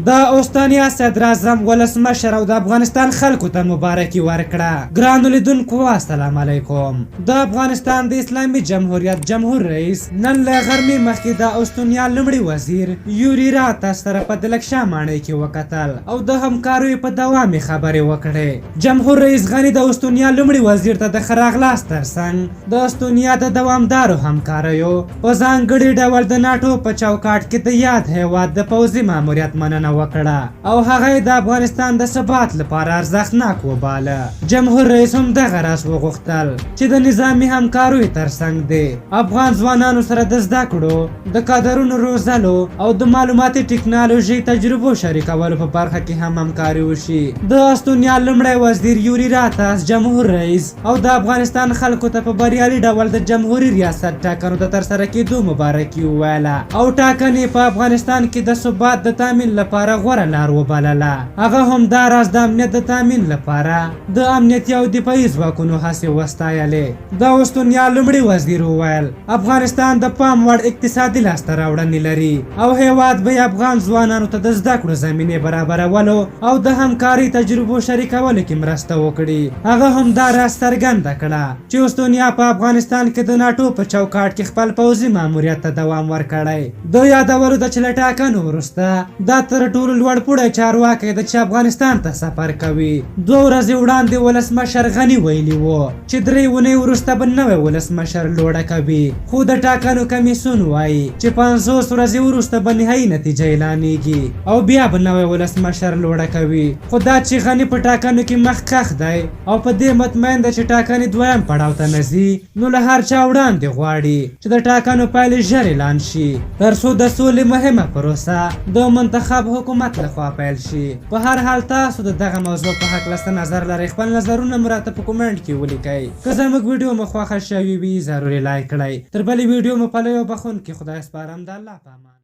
د اوستانیا صدر اعظم ولسمشر او د افغانستان خلکو ته مبارکي ورکړه. ګرانو لیدونکو السلام علیکم. د افغانستان د اسلامي جمهوریت جمهور رئیس نن له غرمې مخکې د اوستونیا لومړي وزیر یوري راتاس سره په دلکشا ماڼۍ کې وکتل او د همکاریو په دوام خبرې وکړې. جمهور رئیس غني د اوستونیا لومړي وزیر ته د ښه راغلاست ترڅنګ د اوستونیا د دوامدارو همکاریو په ځانګړي ډول د ناټو په چوکاټ کې د یاد هیواد د پوځي ماموریت مننه وکړه او هغه د افغانستان د ثبات لپاره ارزښتناک وباله. جمهور رئیس هم دغه راز وغوښتل چې د نظامي همکاریو ترڅنګ د افغان ځوانانو سره د زده کړو د کادرونو روزلو او د معلوماتي ټکنالوژي تجربو شریکولو په برخه کې هم همکاري وشي. د استونیا لومړی وزیر یوري راتاس جمهور رئیس او د افغانستان خلکو ته په بریالي ډول د جمهوریت ریاست ټاکنو د ترسره کېدو مبارکي وویله او ټاکنې په افغانستان کې د ثبات د تامین لپاره غوره لار وبلله. هغه همداراز د امنیت د تامین لپاره د امنیتي او دفاعي ځواکونو هڅې وستایلې. د اوستونیا لومړي وزیر وویل افغانستان د پام وړ اقتصادي لاسته راوړنې لري او هیواد به افغان ځوانانو ته د زده کړو زمینې برابرولو او د همکاري تجربو شریکولو کې مرسته وکړي. هغه همداراز څرګنده کړه چې اوستونیا په افغانستان کې د ناټو په چوکاټ کې خپل پوځي ماموریت ته دوام ورکړی. د یادولو ده چې له ټاکنو وروسته دا تر ټولو لوړ پوړی چارواکی ده چې افغانستان ته سفر کوي. 2 ورځې وړاندې ولسمشر غني ویلي وو چې 3 اونۍ وروسته به نوی ولسمشر لوړه کوي، خو د ټاکنو کمیسیون وایي چې 50 ورځې وروسته به نهایي نتیجه اعلانیږي او بیا به نوی ولسمشر لوړه کوي. خو دا چې غني په ټاکنو کې مخکښ دی او په دې مطمئن ده چې ټاکنې دویم پړاو ته نه ځي، نو له هر چا وړاندې غواړي چې د ټاکنو پایلې ژر اعلان شي ترڅو د سولې مهمه پروسه د منتخب حکومت لخوا پیل شي. په هر حال تاسو د دغه موضوع په هکله څه نظر لرئ؟ خپل نظرونه مو راته په کومنټ کې ولیکئ. که زموږ ویډیو مو خوښه شوې وي ضروري لایک کړئ. تر بلې ویډیو مو په لوی او بخښونکي خدای سپارم. د الله په امان.